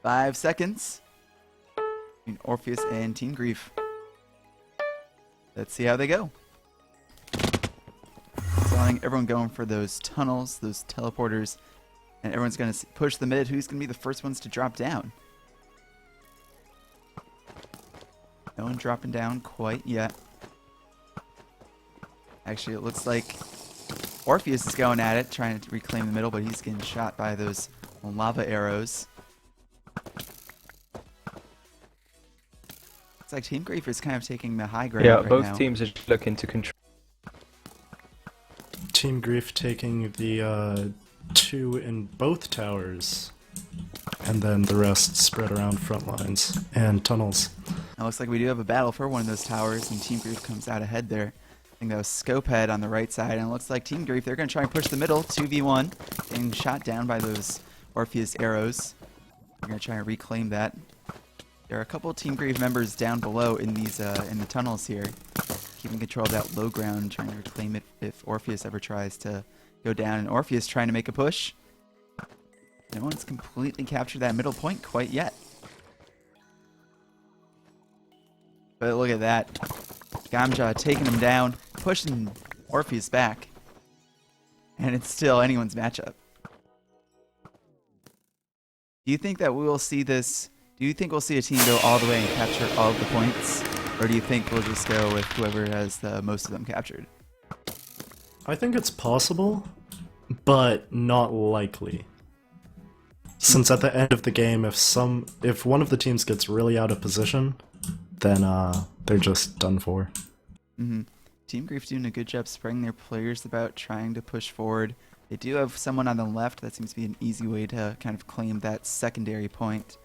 5 seconds between Orpheus and Team Grief. Let's see how they go. So I think everyone going for those tunnels, those teleporters, and everyone's going to push the mid. Who's going to be the first ones to drop down? No one dropping down quite yet. Actually, it looks like Orpheus is going at it, trying to reclaim the middle, but he's getting shot by those lava arrows. It's like Team Grief is kind of taking the high ground right both now. teams are looking to control. Team Grief taking the 2 in both towers, and then the rest spread around front lines and tunnels. It looks like we do have a battle for one of those towers, and Team Grief comes out ahead there. I think that was Scopehead on the right side, and it looks like Team Grief, they're going to try and push the middle, 2v1, getting shot down by those Orpheus arrows. They're going to try and reclaim that. There are a couple of Team Grief members down below in these in the tunnels here, keeping control of that low ground, trying to reclaim it if Orpheus ever tries to go down. And Orpheus trying to make a push. No one's completely captured that middle point quite yet. But look at that. Gamja taking him down, pushing Orpheus back. And it's still anyone's matchup. Do you think that we will see this? Do you think we'll see a team go all the way and capture all of the points? Or do you think we'll just go with whoever has the most of them captured? I think it's possible, but not likely. Since at the end of the game, if one of the teams gets really out of position, then they're just done for. Team Grief doing a good job spreading their players about, trying to push forward. They do have someone on the left. That seems to be an easy way to kind of claim that secondary point.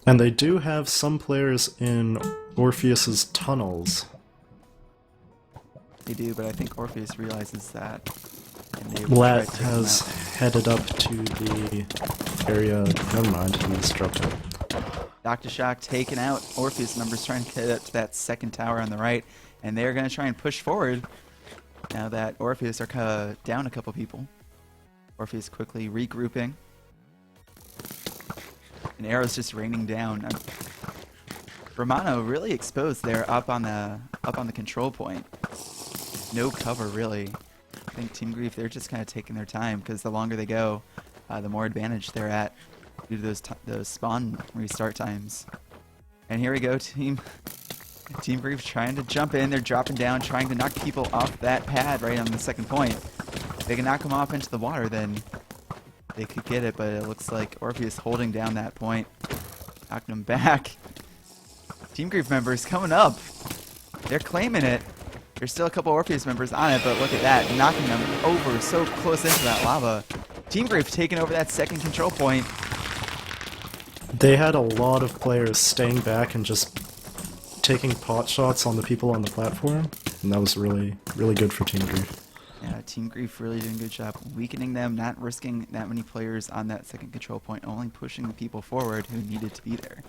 And they do have some players in Orpheus's tunnels. They do, but I think Orpheus realizes that. And they Lat try to take him has out. headed up to the area. Never mind, he's dropped out. Dr. Shock taking out Orpheus members, trying to get up to that second tower on the right. And they're going to try and push forward now that Orpheus are down a couple people. Orpheus quickly regrouping. And arrows just raining down. Romano really exposed there up on the control point. No cover really. I think Team Grief, they're just kind of taking their time because the longer they go, the more advantage they're at due to those spawn restart times. And here we go, Team Grief trying to jump in. They're dropping down, trying to knock people off that pad right on the second point. If they can knock them off into the water, then they could get it, but it looks like Orpheus holding down that point, knocking them back. Team Grief members coming up. They're claiming it. There's still a couple Orpheus members on it, but look at that, knocking them over so close into that lava. Team Grief taking over that second control point. They had a lot of players staying back and just taking pot shots on the people on the platform, and that was really, really good for Team Grief. Yeah, Team Grief really doing a good job weakening them, not risking that many players on that second control point, only pushing the people forward who needed to be there.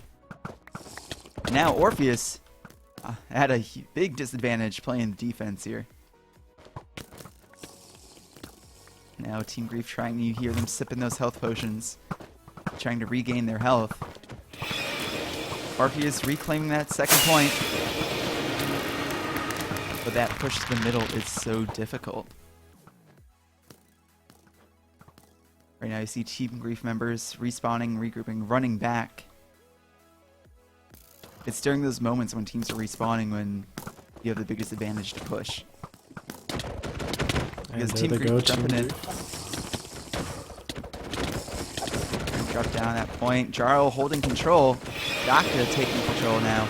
Now Orpheus had a big disadvantage playing defense here. Now Team Grief trying, you hear them sipping those health potions, trying to regain their health. Orpheus reclaiming that second point. But that push to the middle is so difficult. Right now you see Team Grief members respawning, regrouping, running back. It's during those moments when teams are respawning when you have the biggest advantage to push. And Because there Team they Grief go, jumping Team in. Drop down that point. Jarl holding control. Doctor taking control now.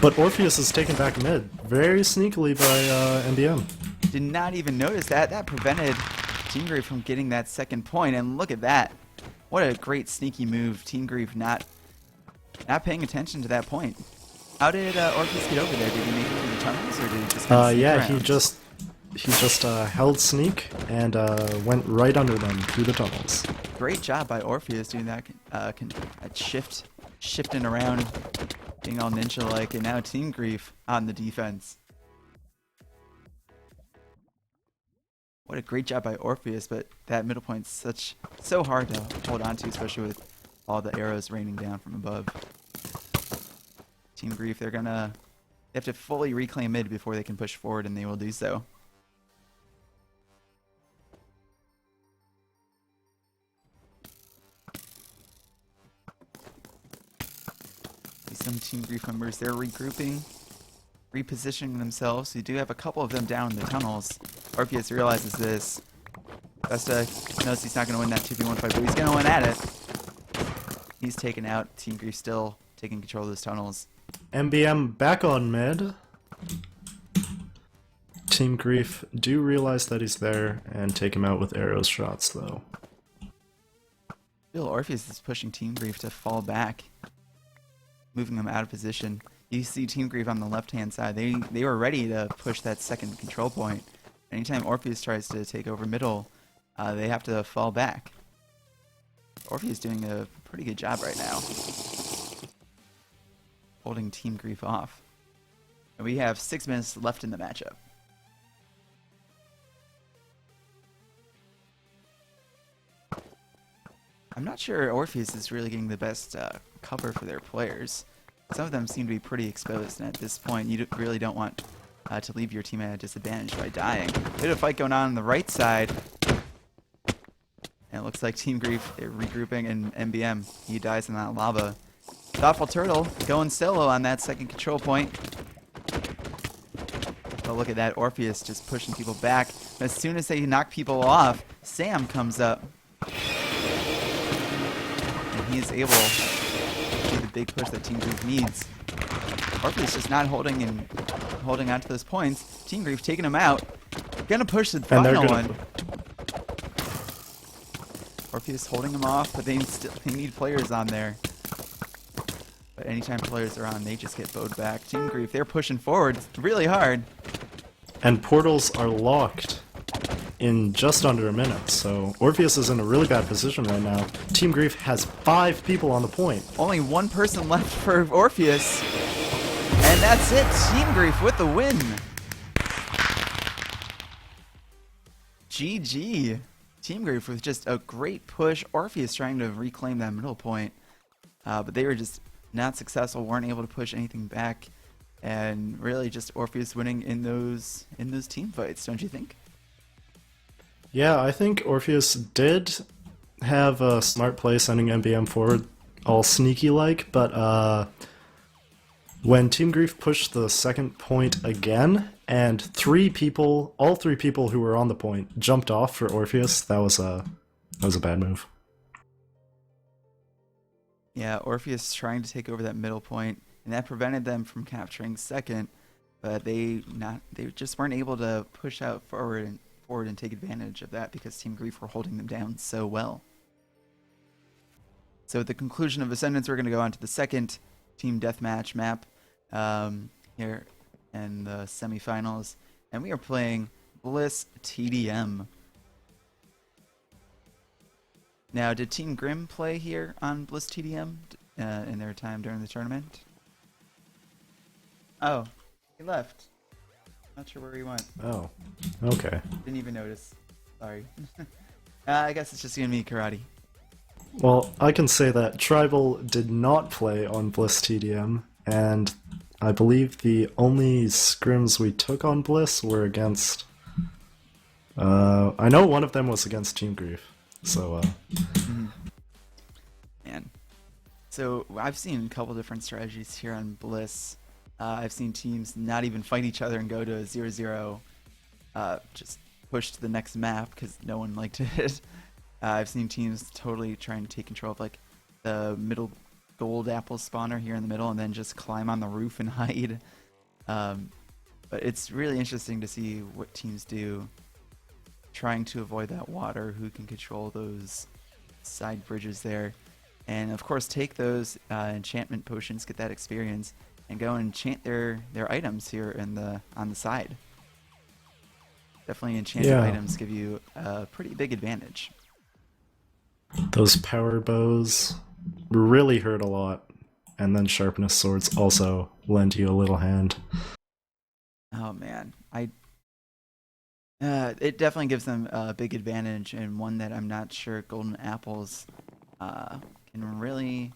But Orpheus is taken back mid, very sneakily by MBM. Did not even notice that. That prevented Team Grief from getting that second point. And look at that. What a great sneaky move. Team Grief not paying attention to that point. How did Orpheus get over there? Did he make it through the tunnels, or did he just kind of sneak Yeah, around? he just held sneak and went right under them through the tunnels. Great job by Orpheus doing that shifting around, being all ninja-like, and now Team Grief on the defense. What a great job by Orpheus, but that middle point's so hard to hold on to, especially with all the arrows raining down from above. Team Grief, they have to fully reclaim mid before they can push forward, and they will do so. See some Team Grief members, they're regrouping, repositioning themselves. You do have a couple of them down in the tunnels. Orpheus realizes this. Vesta knows he's not going to win that 2v1 fight, but he's going to win at it. He's taken out. Team Grief still taking control of those tunnels. MBM back on mid. Team Grief do realize that he's there and take him out with arrows shots, though. Still, Orpheus is pushing Team Grief to fall back, moving them out of position. You see Team Grief on the left-hand side. They were ready to push that second control point. Anytime Orpheus tries to take over middle, they have to fall back. Orpheus doing a pretty good job right now, holding Team Grief off. And we have 6 minutes left in the matchup. I'm not sure Orpheus is really getting the best cover for their players. Some of them seem to be pretty exposed, and at this point, you really don't want to leave your team at a disadvantage by dying. Bit of fight going on the right side. And it looks like Team Grief regrouping, and MBM, he dies in that lava. Thoughtful Turtle going solo on that second control point. But look at that, Orpheus just pushing people back. As soon as they knock people off, Sam comes up. And he is able to do the big push that Team Grief needs. Orpheus just not holding on to those points. Team Grief taking him out. Gonna push the final one. Orpheus holding him off, but they need players on there. But anytime players are on, they just get bowed back. Team Grief, they're pushing forward really hard. And portals are locked in just under a minute, so Orpheus is in a really bad position right now. Team Grief has 5 people on the point. Only 1 person left for Orpheus. And that's it. Team Grief with the win. GG. Team Grief with just a great push. Orpheus trying to reclaim that middle point. But they were just not successful, weren't able to push anything back. And really just Orpheus winning in those team fights, don't you think? Yeah, I think Orpheus did have a smart play sending MBM forward, all sneaky-like, but when Team Grief pushed the second point again, and all three people who were on the point jumped off for Orpheus, that was a bad move. Yeah, Orpheus trying to take over that middle point, and that prevented them from capturing second, but they just weren't able to push out forward and take advantage of that because Team Grief were holding them down so well. So at the conclusion of Ascendants, we're going to go on to the second team deathmatch map here in the semifinals, and we are playing Bliss TDM. Now, did Team Grim play here on Bliss TDM in their time during the tournament? Oh, he left. Not sure where he went. Oh, okay. Didn't even notice. Sorry. I guess it's just gonna be karate. Well, I can say that Tribal did not play on Bliss TDM, and I believe the only scrims we took on Bliss were against... I know one of them was against Team Grief, so... Man. So, I've seen a couple different strategies here on Bliss. I've seen teams not even fight each other and go to a 0-0, just push to the next map because no one liked it. I've seen teams totally trying to take control of like the middle gold apple spawner here in the middle and then just climb on the roof and hide. But it's really interesting to see what teams do trying to avoid that water, who can control those side bridges there. And of course take those enchantment potions, get that experience, and go and enchant their items here on the side. Definitely enchanted items give you a pretty big advantage. Those power bows really hurt a lot, and then sharpness swords also lend you a little hand. Oh man, It definitely gives them a big advantage, and one that I'm not sure Golden Apples can really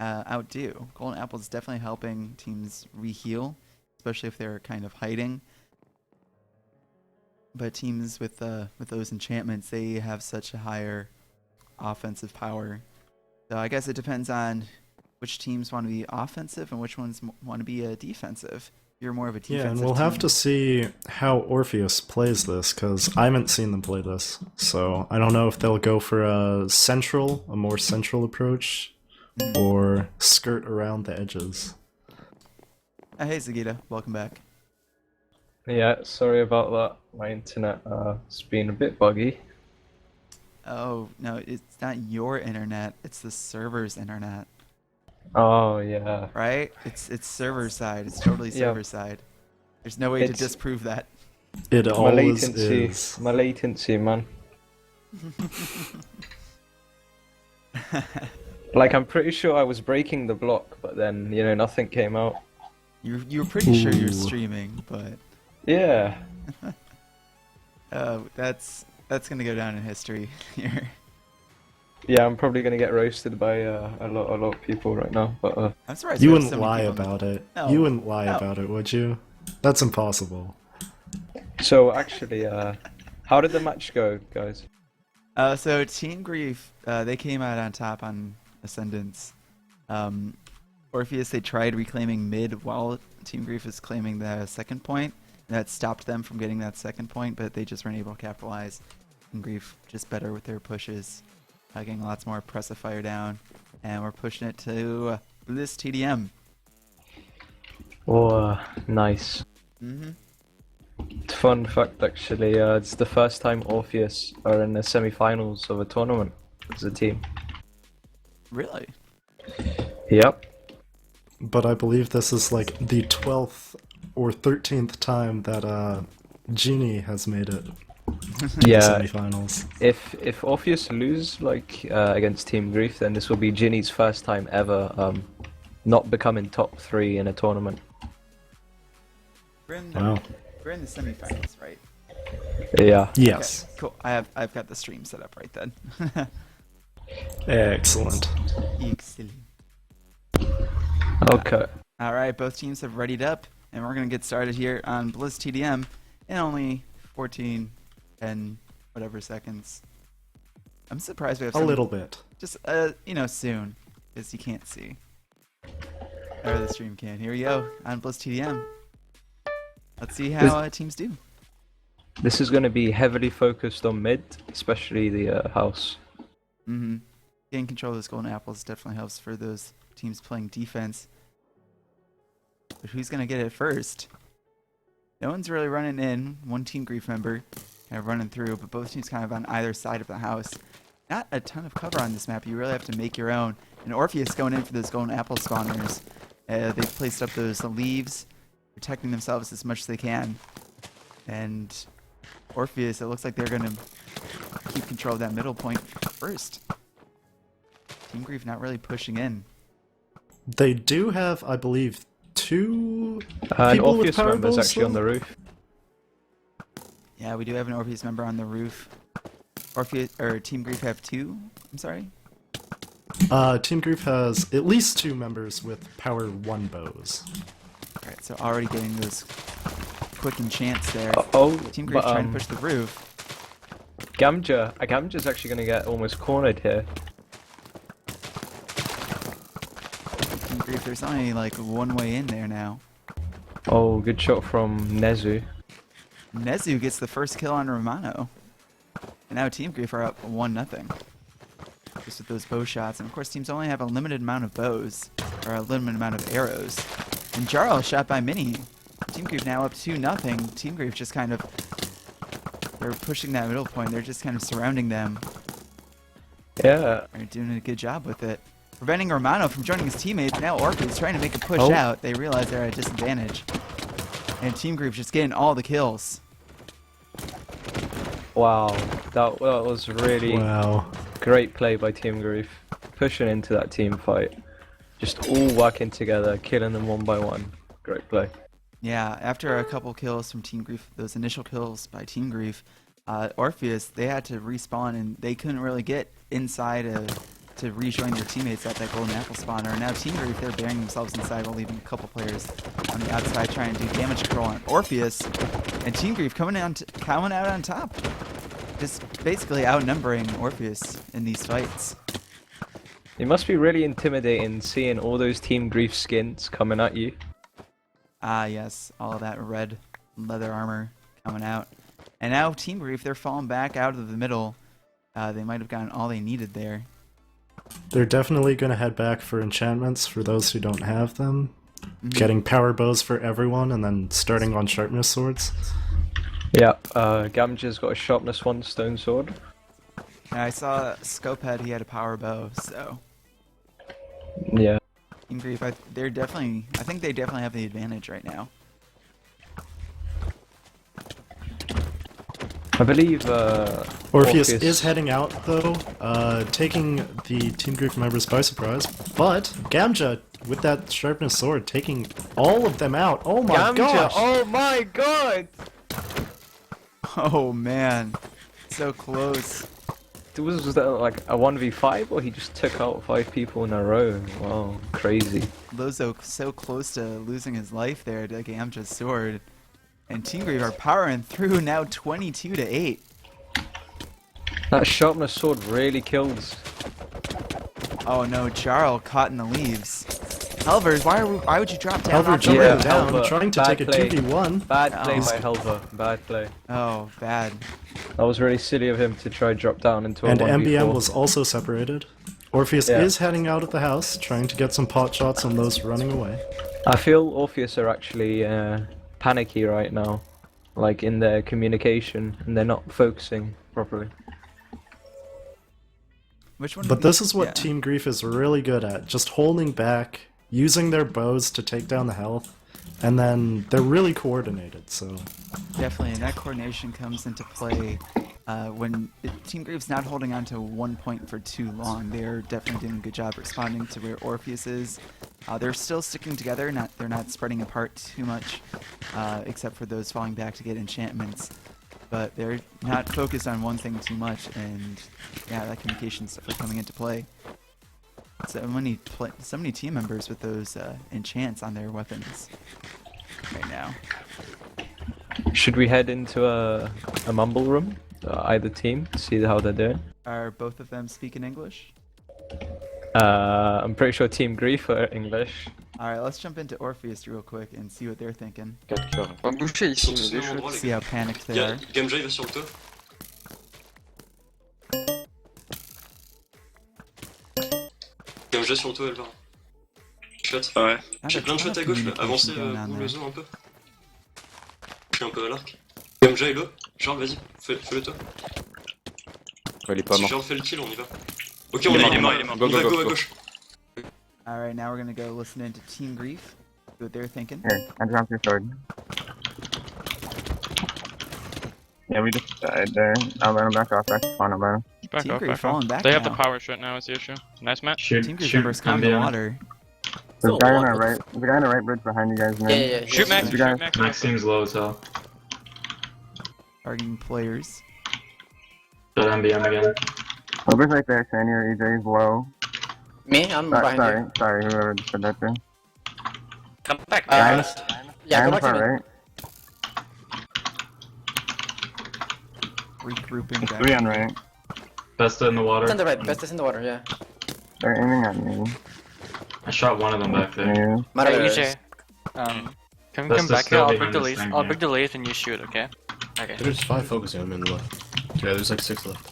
outdo. Golden Apples definitely helping teams re-heal, especially if they're kind of hiding. But teams with those enchantments, they have such a higher offensive power. So I guess it depends on which teams want to be offensive and which ones want to be defensive. You're more of a defensive Yeah, and we'll have team. to see how Orpheus plays this, because I haven't seen them play this. So I don't know if they'll go for a more central approach, or skirt around the edges. Hey Zagita, welcome back. Yeah, sorry about that. My internet has been a bit buggy. Oh, no, it's not your internet, it's the server's internet, Oh yeah. right? It's server side, it's totally Yeah. server side. There's no way to It's- disprove that. It My always latency, is. my latency, man. Like I'm pretty sure I was breaking the block, but then nothing came out. You were pretty sure you're Ooh. streaming, but Yeah. that's gonna go down in history here. Yeah, I'm probably gonna get roasted by a lot of people right now, but I'm surprised You we have wouldn't so many lie people in the- about it. No. You wouldn't lie No. about it, would you? That's impossible. so actually, how did the match go, guys? So Team Grief, they came out on top on Ascendants. Orpheus, they tried reclaiming mid while Team Grief was claiming the second point. That stopped them from getting that second point, but they just weren't able to capitalize. Team Grief just better with their pushes, getting lots more press fire down, and we're pushing it to Bliss TDM. Oh, nice. Mm-hmm. Fun fact, actually, it's the first time Orpheus are in the semifinals of a tournament as a team. Really? Yep. But I believe this is like the 12th or 13th time that Genie has made it to Yeah. the semifinals. If Orpheus lose against Team Grief, then this will be Ginny's first time ever not becoming top 3 in a tournament. We're in, Wow. we're in the semifinals, right? Yeah. Yes. Okay, cool. I've got the stream set up right then. Excellent. Excellent. Okay. All right, both teams have readied up, and we're gonna get started here on Bliss TDM in only 14 and whatever seconds. I'm surprised we have A some, little bit. just soon, because you can't see. Or the stream can. Here we go on Bliss TDM. Let's see how teams do. This is going to be heavily focused on mid, especially the house. Mm-hmm. Getting control of those golden apples definitely helps for those teams playing defense. But who's gonna get it first? No one's really running in. One Team Grief member kind of running through, but both teams kind of on either side of the house. Not a ton of cover on this map. You really have to make your own. And Orpheus going in for those golden apple spawners. They've placed up those leaves, protecting themselves as much as they can. And Orpheus, it looks like they're gonna keep control of that middle point first. Team Grief not really pushing in. They do have, I believe, 2 An people with Orpheus power member is bows, actually on though? the roof. Yeah, we do have an Orpheus member on the roof. Orpheus or Team Grief have 2. I'm sorry. Team Grief has at least 2 members with power 1 bows. All right, so already getting those quick enchants there. Team Grief but, trying to push the roof. Gamja's actually going to get almost cornered here. Team Grief, there's only like one way in there now. Oh, good shot from Nezu. Nezu gets the first kill on Romano. And now Team Grief are up 1-0. Just with those bow shots. And of course, teams only have a limited amount of bows, or a limited amount of arrows. And Jarl shot by Mini. Team Grief now up 2-0. Team Grief just kind of, they're pushing that middle point. They're just kind of surrounding them. Yeah. They're doing a good job with it. Preventing Romano from joining his teammates. Now Orpheus trying to make a push Oh. out. They realize they're at a disadvantage. And Team Grief just getting all the kills. Wow. That was really Wow. great play by Team Grief. Pushing into that team fight. Just all working together, killing them one by one. Great play. Yeah, after a couple kills from Team Grief, those initial kills by Team Grief, Orpheus, they had to respawn and they couldn't really get inside to rejoin their teammates at that golden apple spawner. Now Team Grief, they're burying themselves inside while leaving a couple players on the outside trying to do damage control on Orpheus. And Team Grief coming out on top. Just basically outnumbering Orpheus in these fights. It must be really intimidating seeing all those Team Grief skins coming at you. Ah, yes, all of that red leather armor coming out. And now Team Grief, they're falling back out of the middle. They might have gotten all they needed there. They're definitely going to head back for enchantments for those who don't have them. Getting power bows for everyone, and then starting on sharpness swords. Yeah, Gamja's got a sharpness 1 stone sword. And I saw Scopehead, he had a power bow, so Yeah. Team Grief, I think they definitely have the advantage right now. I believe Orpheus is heading out, though, taking the Team Grief members by surprise. But Gamja, with that sharpness sword, taking all of them out. Oh my Gamja, gosh! oh my god! Oh man, so close. Was that like a 1v5 or he just took out 5 people in a row? Wow, crazy. Lozo so close to losing his life there to Gamja's sword. And Team Grief are powering through now 22-8. That sharpness sword really kills. Oh no, Jarl caught in the leaves. Helvers, why would you drop down? Helver off the jumping roof? down, Helver, trying to bad take a play. 2v1. Bad play Oh. by Helver, bad play. Oh, bad. That was really silly of him to try drop down into a And 1v4. MBM was also separated. Orpheus Yeah. is heading out of the house, trying to get some pot shots on those running away. I feel Orpheus are actually panicky right now. Like in their communication, and they're not focusing properly. Which one? But this is what yeah. Team Grief is really good at, just holding back, using their bows to take down the health, and then they're really coordinated, so... Definitely, and that coordination comes into play when Team Grief's not holding on to one point for too long. They're definitely doing a good job responding to where Orpheus is. They're still sticking together, they're not spreading apart too much, except for those falling back to get enchantments. But they're not focused on one thing too much, and yeah, that communication's definitely coming into play. So many team members with those enchants on their weapons right now. Should we head into a mumble room? Either team, to see how they're doing? Are both of them speaking English? I'm pretty sure Team Grief are English. Alright, let's jump into Orpheus real quick and see what they're thinking. On va boucher Ils sont ici, tous mais au des même endroit, choses. les See gars. how panicked they are. Gamja, il va sur le toit. Gamja sur le toit, elle va. Shot. Ouais. J'ai plein de shots à gauche là. Avancez, Communication going on vous there. le zoo un peu. Je suis un peu à l'arc. Gamja est là. Genre, vas-y, fais-le toi. Il est pas Si mort. Charles fait le kill, on y va. Ok, Il on est y mort, va. il est mort, il est mort. On Go, va go, go go, à go. gauche. Alright, now we're gonna go listen into Team Grief, see what they're thinking. Here, I dropped your sword. Yeah, we just died there. I'll let him back off. Back spawn, I'll let him. Back Team off, Grief back falling off. back They have now. the power shot now is the issue. Nice match. Team Grief members come to water. There's a guy on our right. There's a guy on the right bridge behind you guys, man. Yeah. Shoot Max, You shoot guys- Max. Max seems low as hell. Targeting players. Got MBM again. Over's right there, Sandy or EJ's low. Me? I'm behind Sorry, whoever just said that there. Come back, you. Guys, Yeah, Guy come on the back to far me. right. Regrouping There's back. 3 on right. Besta in the water. Best in the right, best is in the water, yeah. They're aiming at me. I shot one of them back there. You. Matter Hey, there EJ. is. Can we That's come the back here? still I'll pick behind the this lead. thing, I'll yeah. pick the lead and you shoot, okay? Okay. There's 5 focusing on them in the left. Yeah, there's like 6 left.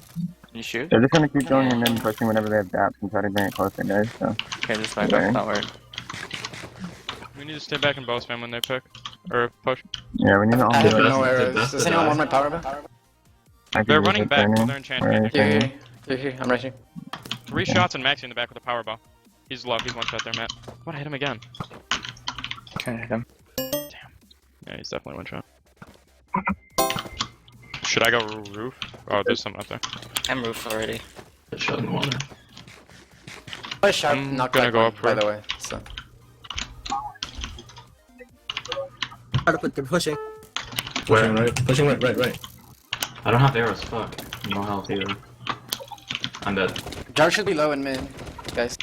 You shoot? They're just gonna keep going and then pushing whenever they have gaps and try to bring it closer, guys. So Okay, just back Okay. up, not worried. We need to stay back in bow spam when they pick. Or push. yeah, we need to all I do don't it. know where Did it is. Besta Does anyone die? want my power back? I can They're use running it, back Sandy. while they're enchanting. Where are you, Here, Sandy? here, I'm right here. 3 shots and Maxi in the back with a power ball. He's low, he's one shot there, Matt. What, I hit him again? Can't hit him. Yeah, he's definitely one shot. Should I go roof? Oh, there's someone up there. I'm roof already. I shot in the water. My sharp I'm knocked gonna back go one, up by for- the way. So They're pushing. Pushing right. Pushing right. I don't have arrows, fuck. No health either. I'm dead. Jar should be low in mid, guys.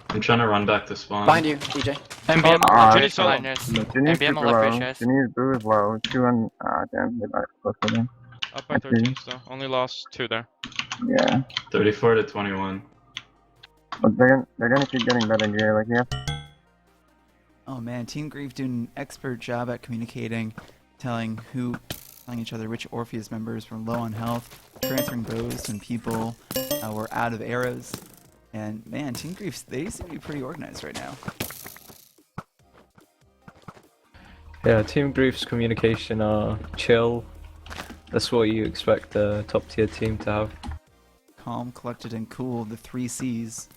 I'm trying to run back to spawn. Behind you, DJ. MBM, Jenny solo. Ginny's MBM super on left low. face. Ginny's blue is low. 2 on. Damn, they got it close to them. Up by 13 still. Only lost 2 there. Yeah. 34 to 21. But they're gonna keep getting better gear. Like, yeah. Oh man, Team Grief doing an expert job at communicating, telling each other which Orpheus members were low on health, transferring bows when people were out of arrows. And man, Team Grief, they seem to be pretty organized right now. Yeah, Team Grief's communication are chill. That's what you expect a top tier team to have. Calm, collected, and cool, the 3 C's.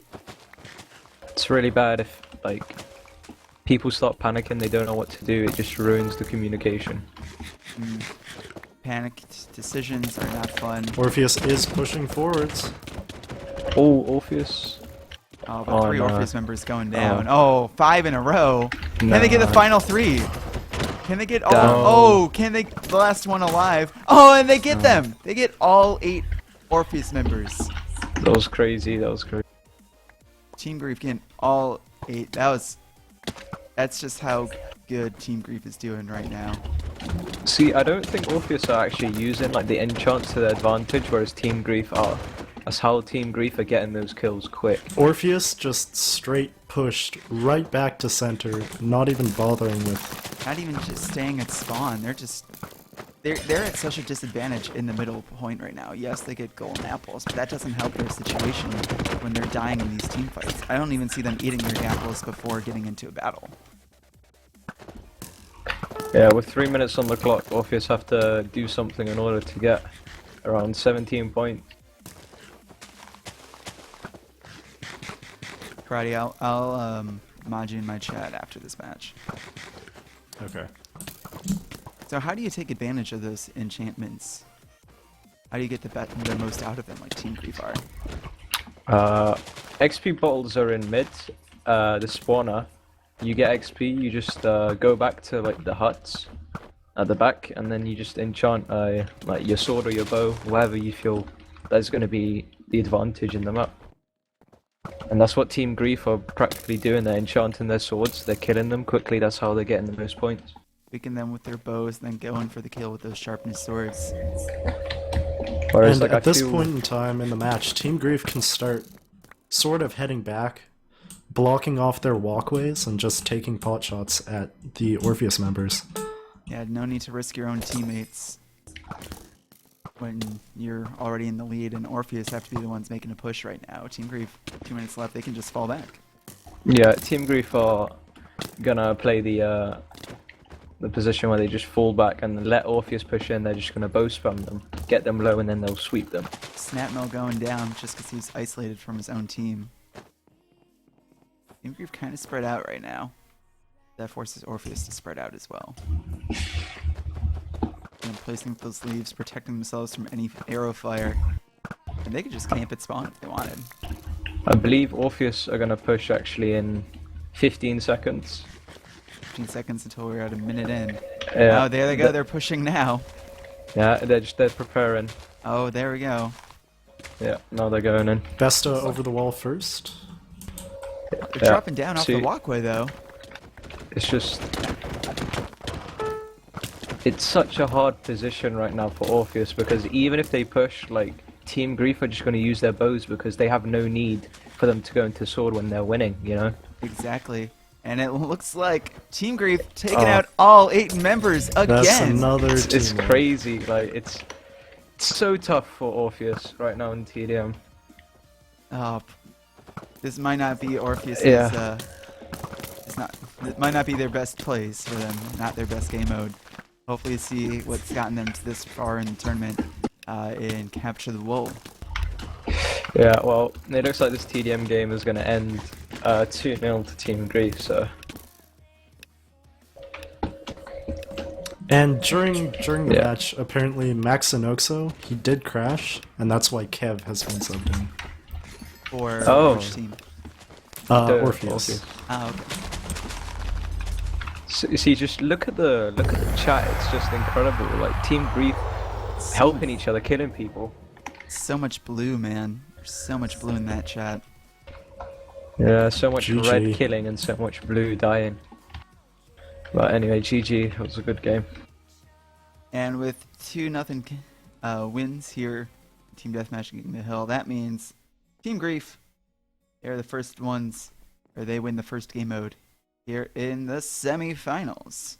It's really bad if, like, people start panicking, they don't know what to do, it just ruins the communication. Panicked decisions are not fun. Orpheus is pushing forwards. Oh, Orpheus. Oh, but 3 no. Orpheus members going down. Oh, 5 in a row. Can they get the final 3? Can they get all? Down. Oh, can they the last one alive? Oh, and they get them. They get all 8 Orpheus members. That was crazy, Team Grief getting all 8. That's just how good Team Grief is doing right now. See, I don't think Orpheus are actually using like the enchants to their advantage, whereas Team Grief are. That's how Team Grief are getting those kills quick. Orpheus just straight pushed right back to center, not even bothering with... Not even just staying at spawn. They're at such a disadvantage in the middle point right now. Yes, they get golden apples, but that doesn't help their situation when they're dying in these team fights. I don't even see them eating their apples before getting into a battle. Yeah, with 3 minutes on the clock, Orpheus have to do something in order to get around 17 points. Karate, I'll mod you in my chat after this match. Okay. So how do you take advantage of those enchantments? How do you get the most out of them, like Team Grief are? XP bottles are in mid. The spawner, you get XP. You just go back to like the huts at the back, and then you just enchant like your sword or your bow, wherever you feel that's going to be the advantage in the map. And that's what Team Grief are practically doing. They're enchanting their swords. They're killing them quickly. That's how they're getting the most points. Picking them with their bows, then going for the kill with those sharpened swords. Whereas, And like, at this point in time in the match, Team Grief can start sort of heading back, blocking off their walkways, and just taking pot shots at the Orpheus members. Yeah, no need to risk your own teammates when you're already in the lead, and Orpheus have to be the ones making a push right now. Team Grief, 2 minutes left, they can just fall back. Yeah, Team Grief are gonna play the position where they just fall back and let Orpheus push in. They're just gonna bow spam them, get them low, and then they'll sweep them. Snapmel going down just because he's isolated from his own team. Team Grief kind of spread out right now. That forces Orpheus to spread out as well. And placing those leaves, protecting themselves from any arrow fire. And they could just camp at spawn if they wanted. I believe Orpheus are gonna push actually in 15 seconds. 15 seconds until we're at a minute in. Yeah. Oh, there they go. They're pushing now. Yeah, they're preparing. Oh, there we go. Yeah, now they're going in. Besta over the wall first. They're Yeah, dropping down off the walkway, though. It's just... It's such a hard position right now for Orpheus, because even if they push, like, Team Grief are just going to use their bows because they have no need for them to go into sword when they're winning, you know? Exactly. And it looks like Team Grief taking out all 8 members again. That's another It's team. crazy. Like, it's so tough for Orpheus right now in TDM. Oh, this might not be Orpheus's. Yeah. It might not be their best plays for them. Not their best game mode. Hopefully, see what's gotten them to this far in the tournament and capture the wool. Yeah, well, it looks like this TDM game is going to end 2-0 to Team Grief, so... And during the match, apparently Max Inoxo, he did crash, and that's why Kev has been subbed in. For which team? Orpheus. Oh, okay. So, you see, just look at the chat. It's just incredible. Like Team Grief helping each other, killing people. So much blue, man. There's so much blue in that chat. Yeah, so much GG. red killing and so much blue dying. But anyway, GG. It was a good game. And with 2-0 wins here, Team Deathmatch getting the hill, that means Team Grief, they're the first ones, or they win the first game mode here in the semifinals.